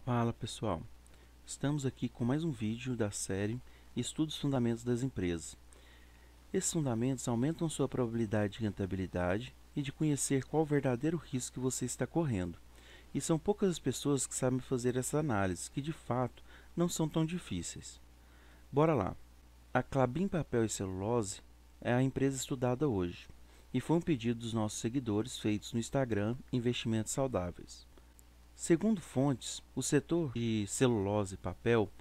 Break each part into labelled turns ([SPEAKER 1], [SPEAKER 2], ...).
[SPEAKER 1] Fala pessoal, estamos aqui com mais um vídeo da série Estudos Fundamentos das Empresas. Esses fundamentos aumentam sua probabilidade de rentabilidade e de conhecer qual o verdadeiro risco que você está correndo. E são poucas as pessoas que sabem fazer essa análise, que de fato não são tão difíceis. Bora lá! A Klabin Papel e Celulose é a empresa estudada hoje, e foi um pedido dos nossos seguidores feitos no Instagram Investimentos Saudáveis. Segundo fontes, o setor de celulose e papel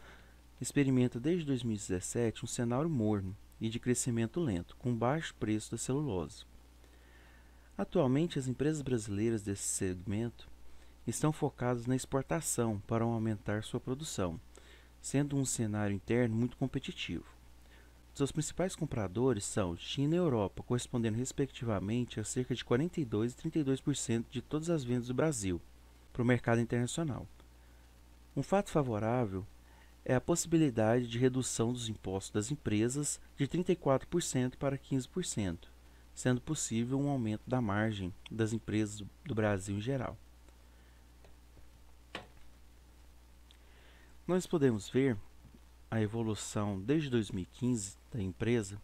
[SPEAKER 1] experimenta desde 2017 um cenário morno e de crescimento lento, com baixo preço da celulose. Atualmente, as empresas brasileiras desse segmento estão focadas na exportação para aumentar sua produção, sendo um cenário interno muito competitivo. Seus principais compradores são China e Europa, correspondendo respectivamente a cerca de 42% e 32% de todas as vendas do Brasil para o mercado internacional. Um fato favorável é a possibilidade de redução dos impostos das empresas de 34% para 15%, sendo possível um aumento da margem das empresas do Brasil em geral. Nós podemos ver a evolução desde 2015 da empresa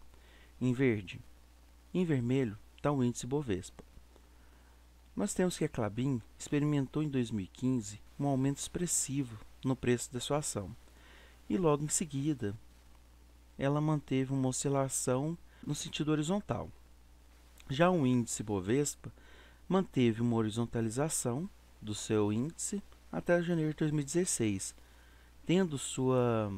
[SPEAKER 1] em verde. Em vermelho está o índice Bovespa. Nós temos que a Klabin experimentou em 2015 um aumento expressivo no preço da sua ação e logo em seguida ela manteve uma oscilação no sentido horizontal. Já o índice Bovespa manteve uma horizontalização do seu índice até janeiro de 2016, tendo sua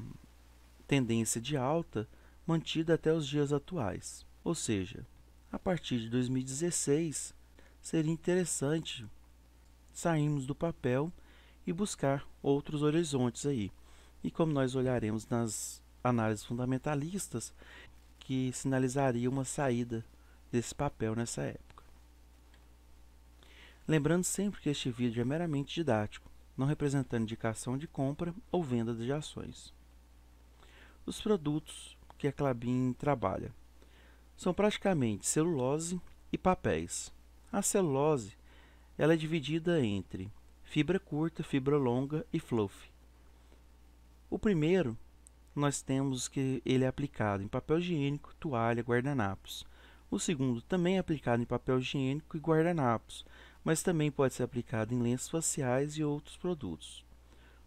[SPEAKER 1] tendência de alta mantida até os dias atuais. Ou seja, a partir de 2016 seria interessante sairmos do papel e buscar outros horizontes aí. E como nós olharemos nas análises fundamentalistas, que sinalizaria uma saída desse papel nessa época. Lembrando sempre que este vídeo é meramente didático, não representando indicação de compra ou venda de ações. Os produtos que a Klabin trabalha são praticamente celulose e papéis. A celulose ela é dividida entre fibra curta, fibra longa e fluff. O primeiro, nós temos que ele é aplicado em papel higiênico, toalha, guardanapos. O segundo também é aplicado em papel higiênico e guardanapos, mas também pode ser aplicado em lenços faciais e outros produtos.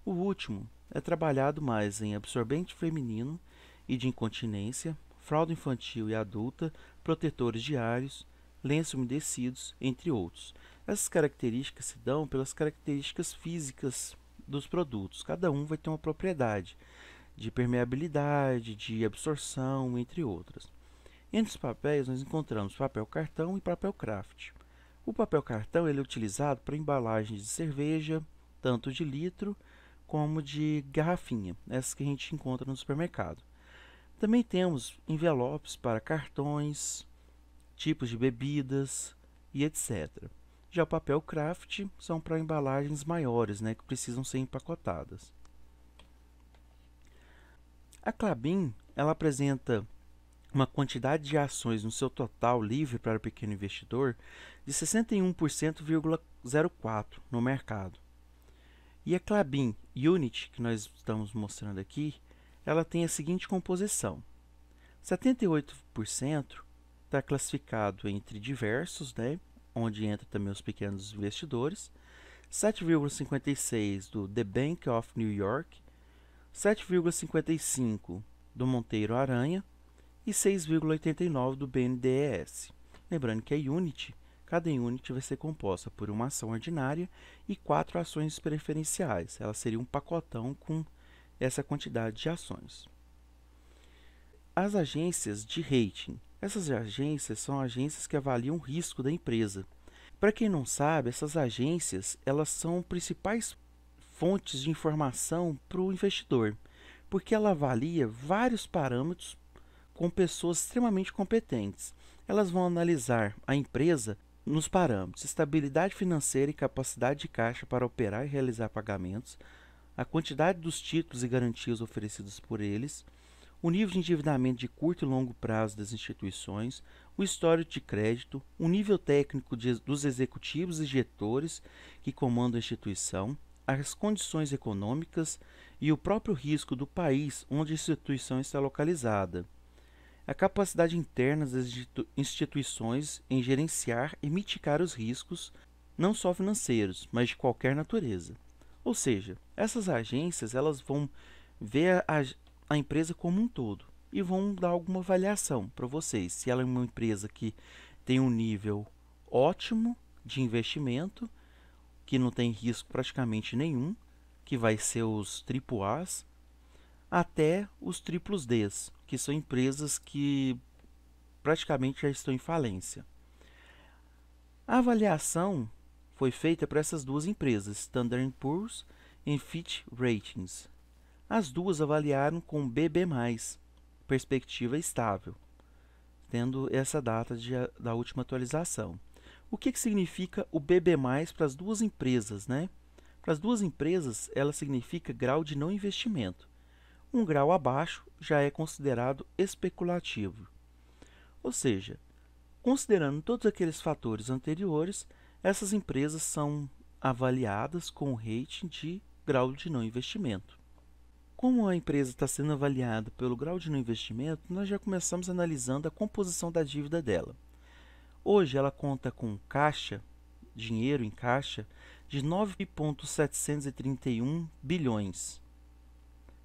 [SPEAKER 1] O último é trabalhado mais em absorvente feminino e de incontinência, fralda infantil e adulta, protetores diários, lenços umedecidos, entre outros. Essas características se dão pelas características físicas dos produtos. Cada um vai ter uma propriedade de permeabilidade, de absorção, entre outras. Entre os papéis, nós encontramos papel cartão e papel craft. O papel cartão ele é utilizado para embalagens de cerveja, tanto de litro como de garrafinha, essas que a gente encontra no supermercado. Também temos envelopes para cartões, tipos de bebidas e etc. Já o papel craft são para embalagens maiores, que precisam ser empacotadas. A Klabin ela apresenta uma quantidade de ações no seu total livre para o pequeno investidor de 61,04% no mercado. E a Klabin Unit, que nós estamos mostrando aqui, ela tem a seguinte composição. 78% está classificado entre diversos, onde entra também os pequenos investidores, 7,56% do The Bank of New York, 7,55% do Monteiro Aranha e 6,89% do BNDES. Lembrando que a Unity, cada Unity vai ser composta por uma ação ordinária e 4 ações preferenciais. Ela seria um pacotão com essa quantidade de ações. As agências de rating. Essas agências são agências que avaliam o risco da empresa. Para quem não sabe, essas agências elas são principais fontes de informação para o investidor, porque ela avalia vários parâmetros com pessoas extremamente competentes. Elas vão analisar a empresa nos parâmetros estabilidade financeira e capacidade de caixa para operar e realizar pagamentos, a quantidade dos títulos e garantias oferecidos por eles, o nível de endividamento de curto e longo prazo das instituições, o histórico de crédito, o nível técnico dos executivos e gestores que comandam a instituição, as condições econômicas e o próprio risco do país onde a instituição está localizada, a capacidade interna das instituições em gerenciar e mitigar os riscos, não só financeiros, mas de qualquer natureza. Ou seja, essas agências elas vão ver a empresa como um todo e vão dar alguma avaliação para vocês. Se ela é uma empresa que tem um nível ótimo de investimento, que não tem risco praticamente nenhum, que vai ser os AAAs, até os triplos Ds, que são empresas que praticamente já estão em falência. A avaliação foi feita para essas duas empresas, Standard & Poor's e Fitch Ratings. As duas avaliaram com BB+, perspectiva estável, tendo essa data da última atualização. O que significa o BB+, para as duas empresas, né? Para as duas empresas, ela significa grau de não investimento. Um grau abaixo já é considerado especulativo. Ou seja, considerando todos aqueles fatores anteriores, essas empresas são avaliadas com o rating de grau de não investimento. Como a empresa está sendo avaliada pelo grau de não investimento, nós já começamos analisando a composição da dívida dela. Hoje ela conta com caixa, dinheiro em caixa, de 9,731 bilhões.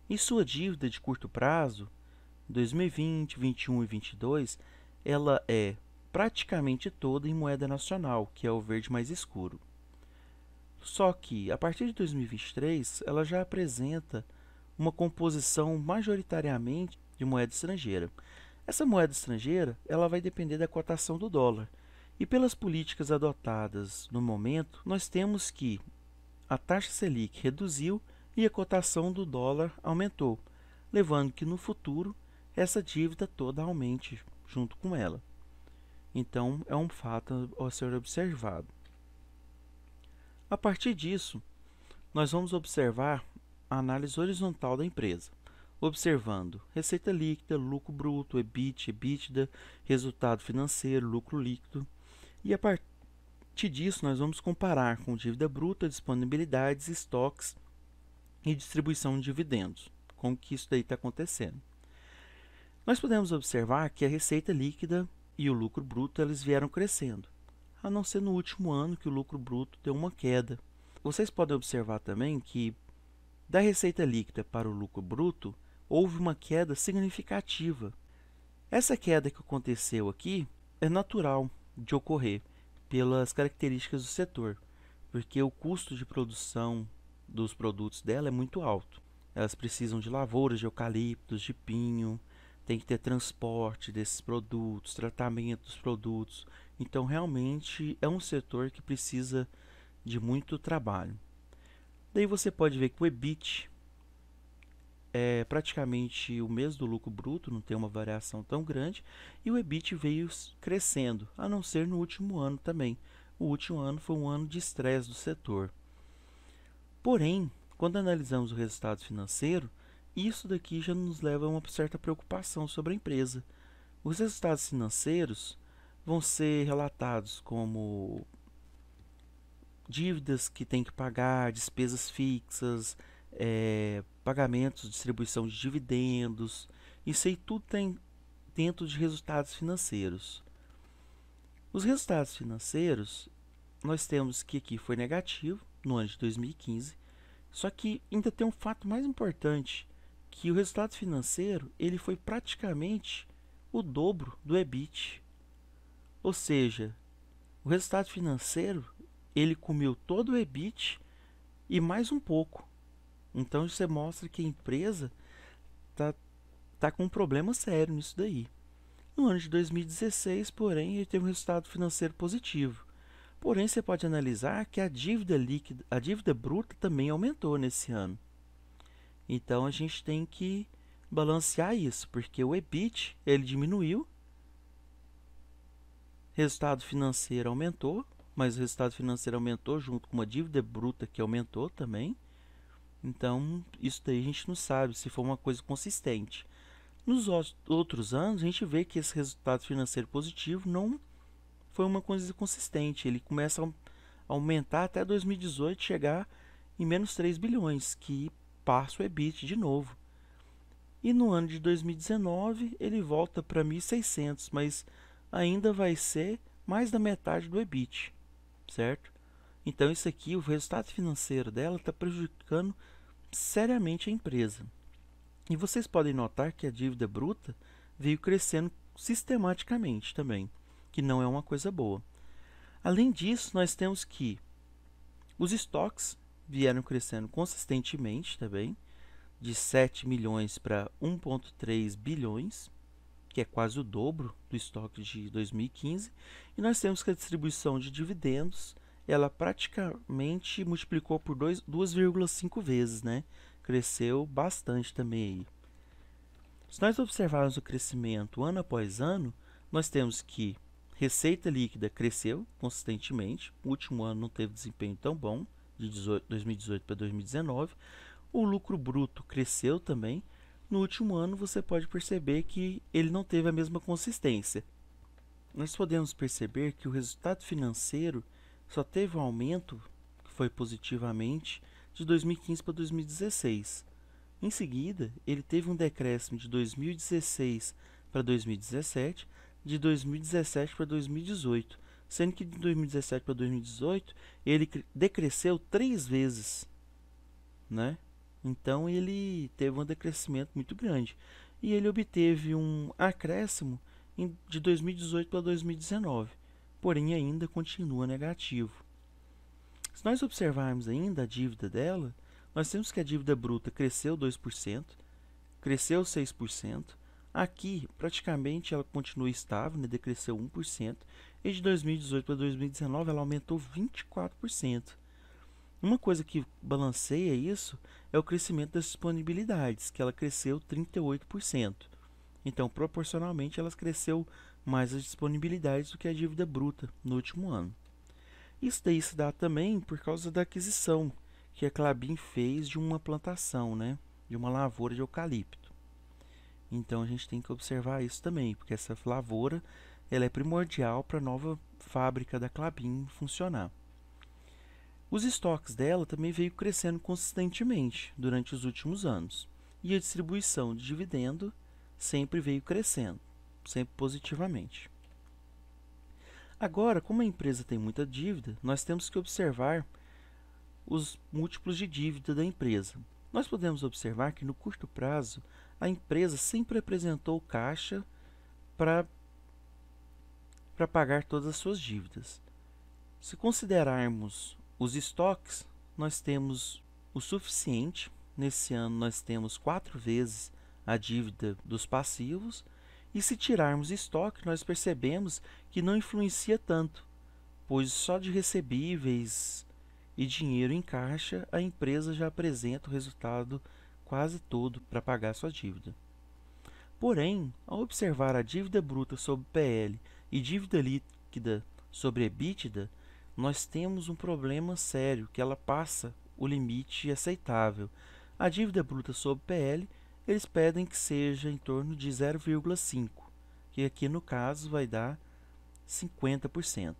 [SPEAKER 1] E sua dívida de curto prazo, 2020, 2021 e 2022, ela é praticamente toda em moeda nacional, que é o verde mais escuro. Só que, a partir de 2023, ela já apresenta uma composição majoritariamente de moeda estrangeira. Essa moeda estrangeira ela vai depender da cotação do dólar. E pelas políticas adotadas no momento, nós temos que a taxa Selic reduziu e a cotação do dólar aumentou, levando que no futuro essa dívida toda aumente junto com ela. Então, é um fato a ser observado. A partir disso, nós vamos observar a análise horizontal da empresa, observando receita líquida, lucro bruto, EBIT, EBITDA, resultado financeiro, lucro líquido. E a partir disso, nós vamos comparar com dívida bruta, disponibilidades, estoques e distribuição de dividendos. Como que isso daí está acontecendo? Nós podemos observar que a receita líquida e o lucro bruto eles vieram crescendo, a não ser no último ano que o lucro bruto deu uma queda. Vocês podem observar também que da receita líquida para o lucro bruto houve uma queda significativa. Essa queda que aconteceu aqui é natural de ocorrer pelas características do setor, porque o custo de produção dos produtos dela é muito alto. Elas precisam de lavouras de eucaliptos, de pinho, tem que ter transporte desses produtos, tratamento dos produtos. Então, realmente é um setor que precisa de muito trabalho. Daí você pode ver que o EBIT é praticamente o mesmo do lucro bruto, não tem uma variação tão grande, e o EBIT veio crescendo, a não ser no último ano também. O último ano foi um ano de estresse do setor. Porém, quando analisamos o resultado financeiro, isso daqui já nos leva a uma certa preocupação sobre a empresa. Os resultados financeiros vão ser relatados como dívidas que tem que pagar, despesas fixas, pagamentos, distribuição de dividendos. Isso aí tudo tem dentro de resultados financeiros. Os resultados financeiros, nós temos que aqui foi negativo no ano de 2015, só que ainda tem um fato mais importante, que o resultado financeiro ele foi praticamente o dobro do EBIT. Ou seja, o resultado financeiro ele comeu todo o EBIT e mais um pouco. Então isso mostra que a empresa tá com um problema sério nisso daí. No ano de 2016, porém, ele teve um resultado financeiro positivo. Porém, você pode analisar que a dívida líquida, a dívida bruta também aumentou nesse ano. Então a gente tem que balancear isso, porque o EBIT ele diminuiu, resultado financeiro aumentou, mas o resultado financeiro aumentou junto com uma dívida bruta que aumentou também. Então isso daí a gente não sabe se foi uma coisa consistente. Nos outros anos a gente vê que esse resultado financeiro positivo não foi uma coisa consistente. Ele começa a aumentar até 2018, chegar em menos 3 bilhões, que passa o EBIT de novo. E no ano de 2019 ele volta para 1.600, mas ainda vai ser mais da metade do EBIT, certo? Então isso aqui, o resultado financeiro dela está prejudicando seriamente a empresa. E vocês podem notar que a dívida bruta veio crescendo sistematicamente também, que não é uma coisa boa. Além disso, nós temos que os estoques vieram crescendo consistentemente também, de 7 milhões para 1,3 bilhões, que é quase o dobro do estoque de 2015. E nós temos que a distribuição de dividendos, ela praticamente multiplicou por 2,5 vezes, né? Cresceu bastante também aí. Se nós observarmos o crescimento ano após ano, nós temos que receita líquida cresceu consistentemente. O último ano não teve desempenho tão bom, de 2018 para 2019. O lucro bruto cresceu também. No último ano você pode perceber que ele não teve a mesma consistência. Nós podemos perceber que o resultado financeiro só teve um aumento, que foi positivamente, de 2015 para 2016. Em seguida, ele teve um decréscimo de 2016 para 2017, de 2017 para 2018, sendo que de 2017 para 2018 ele decresceu 3 vezes, né? Então ele teve um decrescimento muito grande e ele obteve um acréscimo de 2018 para 2019, porém ainda continua negativo. Se nós observarmos ainda a dívida dela, nós temos que a dívida bruta cresceu 2%, cresceu 6%, aqui praticamente ela continua estável, né, decresceu 1%, e de 2018 para 2019 ela aumentou 24%. Uma coisa que balanceia isso é o crescimento das disponibilidades, que ela cresceu 38%. Então, proporcionalmente, ela cresceu mais as disponibilidades do que a dívida bruta no último ano. Isso daí se dá também por causa da aquisição que a Klabin fez de uma plantação, né, de uma lavoura de eucalipto. Então, a gente tem que observar isso também, porque essa lavoura ela é primordial para a nova fábrica da Klabin funcionar. Os estoques dela também veio crescendo consistentemente durante os últimos anos. E a distribuição de dividendo sempre veio crescendo, sempre positivamente. Agora, como a empresa tem muita dívida, nós temos que observar os múltiplos de dívida da empresa. Nós podemos observar que no curto prazo, a empresa sempre apresentou caixa para pagar todas as suas dívidas. Se considerarmos os estoques, nós temos o suficiente. Nesse ano nós temos 4 vezes a dívida dos passivos. E se tirarmos estoque, nós percebemos que não influencia tanto, pois só de recebíveis e dinheiro em caixa, a empresa já apresenta o resultado quase todo para pagar sua dívida. Porém, ao observar a dívida bruta sobre PL e dívida líquida sobre EBITDA, nós temos um problema sério, que ela passa o limite aceitável. A dívida bruta sobre PL, eles pedem que seja em torno de 0,5, que aqui no caso vai dar 50%.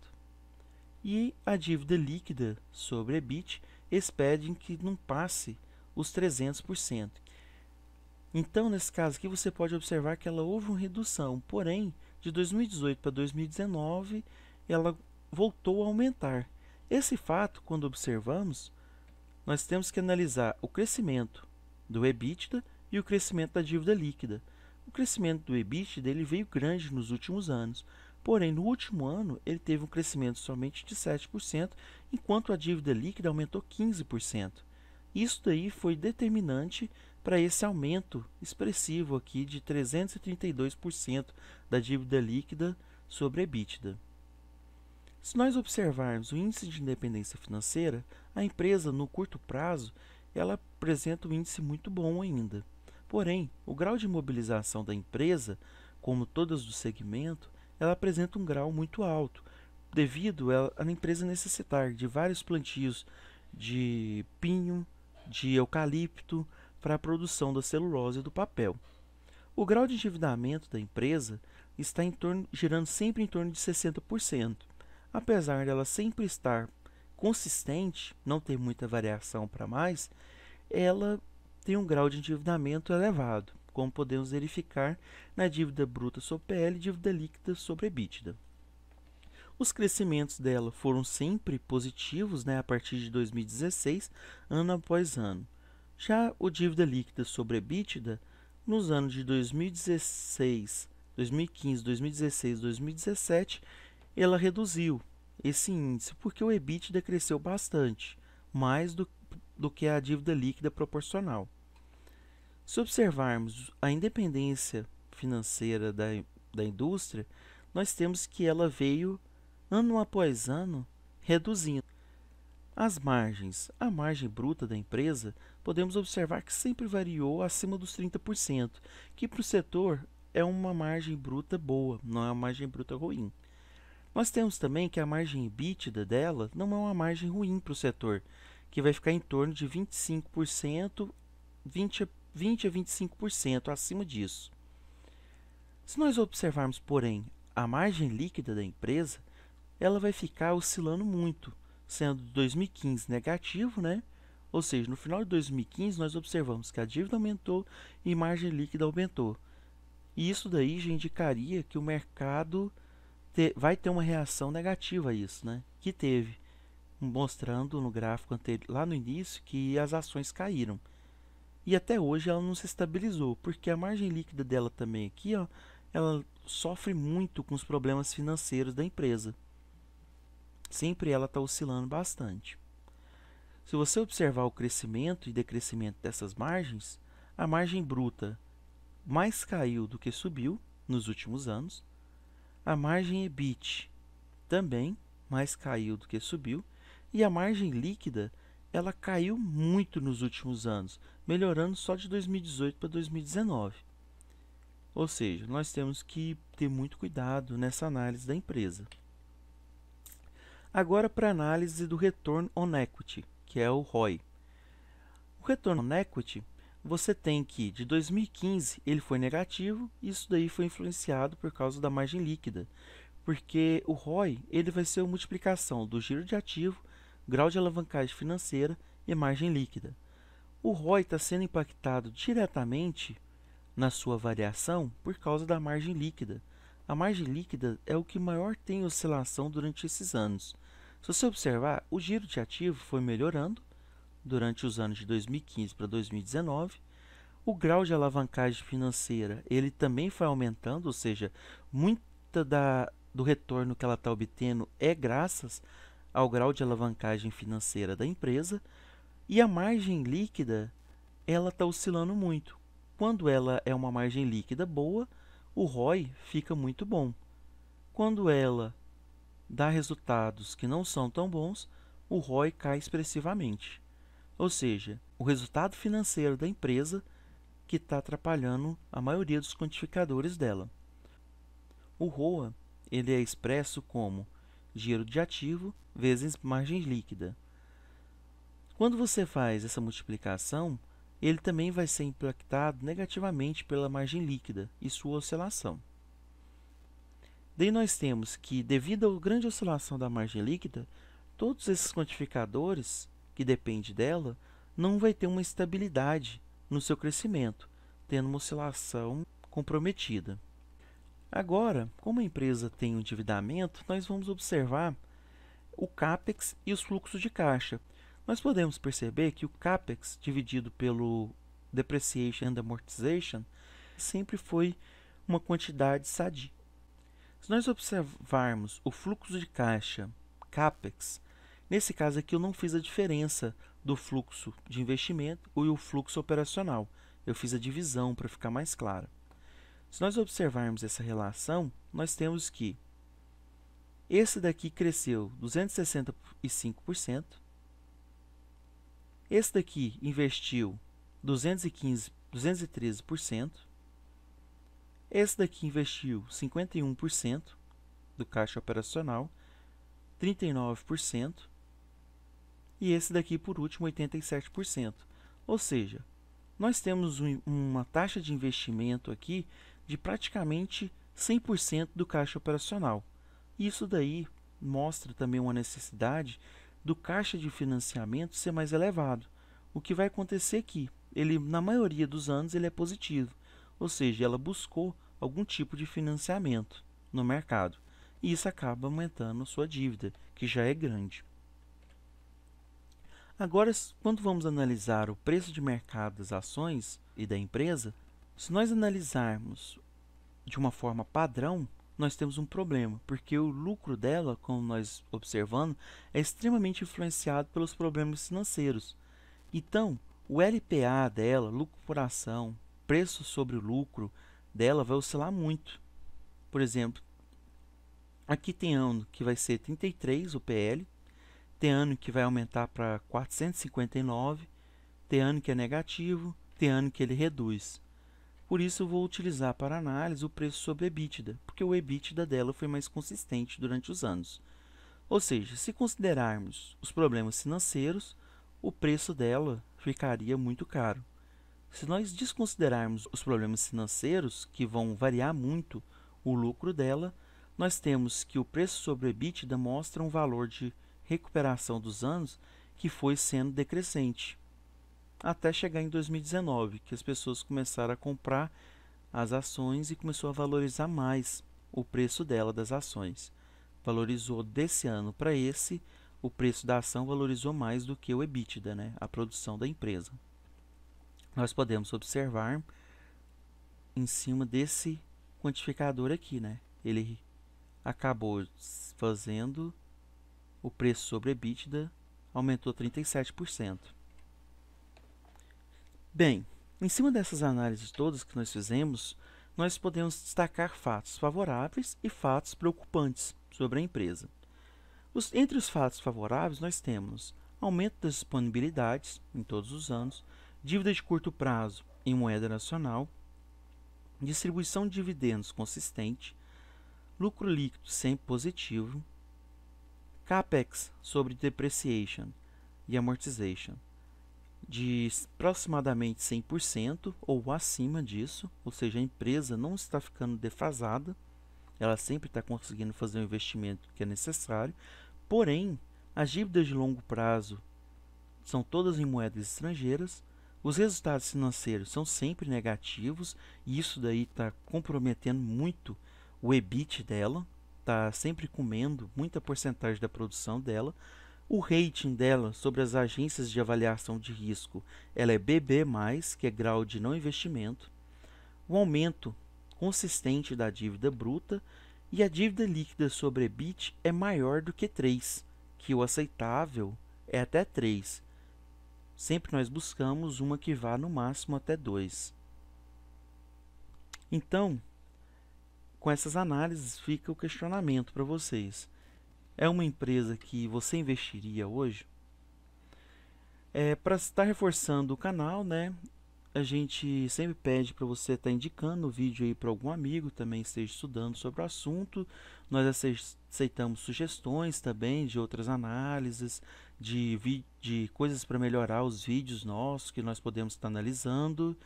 [SPEAKER 1] E a dívida líquida sobre EBIT, eles pedem que não passe os 300%. Então, nesse caso aqui, você pode observar que ela houve uma redução, porém, de 2018 para 2019, ela voltou a aumentar. Esse fato, quando observamos, nós temos que analisar o crescimento do EBITDA e o crescimento da dívida líquida. O crescimento do EBITDA ele veio grande nos últimos anos, porém no último ano ele teve um crescimento somente de 7%, enquanto a dívida líquida aumentou 15%. Isso daí foi determinante para esse aumento expressivo aqui de 332% da dívida líquida sobre EBITDA. Se nós observarmos o índice de independência financeira, a empresa no curto prazo ela apresenta um índice muito bom ainda. Porém, o grau de mobilização da empresa, como todas do segmento, ela apresenta um grau muito alto, devido a empresa necessitar de vários plantios de pinho, de eucalipto, para a produção da celulose e do papel. O grau de endividamento da empresa está girando sempre em torno de 60%. Apesar dela sempre estar consistente, não tem muita variação para mais, ela tem um grau de endividamento elevado, como podemos verificar na dívida bruta sobre PL e dívida líquida sobre EBITDA. Os crescimentos dela foram sempre positivos, né, a partir de 2016, ano após ano. Já o dívida líquida sobre EBITDA, nos anos de 2016, 2015, 2016 e 2017, ela reduziu esse índice, porque o EBITDA cresceu bastante, mais do que a dívida líquida proporcional. Se observarmos a independência financeira da indústria, nós temos que ela veio, ano após ano, reduzindo. As margens. A margem bruta da empresa, podemos observar que sempre variou acima dos 30%, que para o setor é uma margem bruta boa, não é uma margem bruta ruim. Nós temos também que a margem EBITDA dela não é uma margem ruim para o setor, que vai ficar em torno de 25%, 20 a 25% acima disso. Se nós observarmos, porém, a margem líquida da empresa, ela vai ficar oscilando muito, sendo 2015 negativo, né? Ou seja, no final de 2015 nós observamos que a dívida aumentou e a margem líquida aumentou. E isso daí já indicaria que o mercado vai ter uma reação negativa a isso, né? Que teve, mostrando no gráfico anterior, lá no início, que as ações caíram. E até hoje ela não se estabilizou, porque a margem líquida dela também aqui, ó, ela sofre muito com os problemas financeiros da empresa. Sempre ela está oscilando bastante. Se você observar o crescimento e decrescimento dessas margens, a margem bruta mais caiu do que subiu nos últimos anos. A margem EBIT também mais caiu do que subiu. E a margem líquida, ela caiu muito nos últimos anos, melhorando só de 2018 para 2019. Ou seja, nós temos que ter muito cuidado nessa análise da empresa. Agora para a análise do Return on Equity, que é o ROI. O Return on Equity, você tem que, de 2015, ele foi negativo, e isso daí foi influenciado por causa da margem líquida, porque o ROI ele vai ser a multiplicação do giro de ativo, grau de alavancagem financeira e margem líquida. O ROI está sendo impactado diretamente na sua variação por causa da margem líquida. A margem líquida é o que maior tem oscilação durante esses anos. Se você observar, o giro de ativo foi melhorando durante os anos de 2015 para 2019. O grau de alavancagem financeira ele também foi aumentando, ou seja, muita do retorno que ela está obtendo é graças ao grau de alavancagem financeira da empresa. E a margem líquida ela está oscilando muito. Quando ela é uma margem líquida boa, o ROI fica muito bom. Quando ela dá resultados que não são tão bons, o ROI cai expressivamente. Ou seja, o resultado financeiro da empresa que está atrapalhando a maioria dos quantificadores dela. O ROA ele é expresso como giro de ativo vezes margem líquida. Quando você faz essa multiplicação, ele também vai ser impactado negativamente pela margem líquida e sua oscilação. Daí nós temos que, devido à grande oscilação da margem líquida, todos esses quantificadores que dependem dela não vai ter uma estabilidade no seu crescimento, tendo uma oscilação comprometida. Agora, como a empresa tem um endividamento, nós vamos observar o CAPEX e os fluxos de caixa. Nós podemos perceber que o CAPEX dividido pelo Depreciation and Amortization sempre foi uma quantidade sadia. Se nós observarmos o fluxo de caixa CAPEX, nesse caso aqui eu não fiz a diferença do fluxo de investimento e o fluxo operacional. Eu fiz a divisão para ficar mais clara. Se nós observarmos essa relação, nós temos que esse daqui cresceu 265%, esse daqui investiu 213%, esse daqui investiu 51% do caixa operacional, 39%, e esse daqui, por último, 87%. Ou seja, nós temos uma taxa de investimento aqui de praticamente 100% do caixa operacional. Isso daí mostra também uma necessidade do caixa de financiamento ser mais elevado. O que vai acontecer aqui? Ele, na maioria dos anos, ele é positivo, ou seja, ela buscou algum tipo de financiamento no mercado. E isso acaba aumentando sua dívida, que já é grande. Agora, quando vamos analisar o preço de mercado das ações e da empresa, se nós analisarmos de uma forma padrão, nós temos um problema, porque o lucro dela, como nós observamos, é extremamente influenciado pelos problemas financeiros. Então, o LPA dela, lucro por ação, preço sobre o lucro dela vai oscilar muito. Por exemplo, aqui tem ano que vai ser 33 o PL, tem ano que vai aumentar para 459, tem ano que é negativo, tem ano que ele reduz. Por isso eu vou utilizar para análise o preço sobre EBITDA, porque o EBITDA dela foi mais consistente durante os anos. Ou seja, se considerarmos os problemas financeiros, o preço dela ficaria muito caro. Se nós desconsiderarmos os problemas financeiros, que vão variar muito o lucro dela, nós temos que o preço sobre o EBITDA mostra um valor de recuperação dos anos que foi sendo decrescente, até chegar em 2019, que as pessoas começaram a comprar as ações e começou a valorizar mais o preço dela das ações. Valorizou desse ano para esse, o preço da ação valorizou mais do que o EBITDA, né, a produção da empresa. Nós podemos observar em cima desse quantificador aqui, né? Ele acabou fazendo o preço sobre EBITDA aumentou 37%. Bem, em cima dessas análises todas que nós fizemos, nós podemos destacar fatos favoráveis e fatos preocupantes sobre a empresa. Entre os fatos favoráveis, nós temos aumento das disponibilidades em todos os anos, dívida de curto prazo em moeda nacional, distribuição de dividendos consistente, lucro líquido sempre positivo, CAPEX sobre depreciation e amortization de aproximadamente 100% ou acima disso, ou seja, a empresa não está ficando defasada, ela sempre está conseguindo fazer o investimento que é necessário, porém, as dívidas de longo prazo são todas em moedas estrangeiras, os resultados financeiros são sempre negativos, e isso daí está comprometendo muito o EBIT dela, está sempre comendo muita porcentagem da produção dela. O rating dela sobre as agências de avaliação de risco, ela é BB+, que é grau de não investimento. O aumento consistente da dívida bruta e a dívida líquida sobre EBIT é maior do que 3, que o aceitável é até 3. Sempre nós buscamos uma que vá no máximo até 2. Então, com essas análises fica o questionamento para vocês. É uma empresa que você investiria hoje? Para estar reforçando o canal, né? A gente sempre pede para você estar indicando o vídeo aí para algum amigo também esteja estudando sobre o assunto. Nós aceitamos sugestões também de outras análises, de coisas para melhorar os vídeos nossos que nós podemos estar analisando.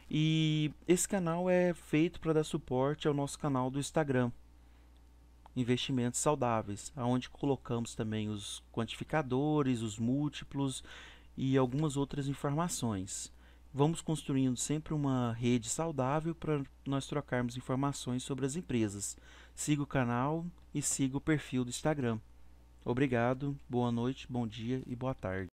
[SPEAKER 1] E esse canal é feito para dar suporte ao nosso canal do Instagram, Investimentos Saudáveis, onde colocamos também os quantificadores, os múltiplos e algumas outras informações. Vamos construindo sempre uma rede saudável para nós trocarmos informações sobre as empresas. Siga o canal e siga o perfil do Instagram. Obrigado, boa noite, bom dia e boa tarde.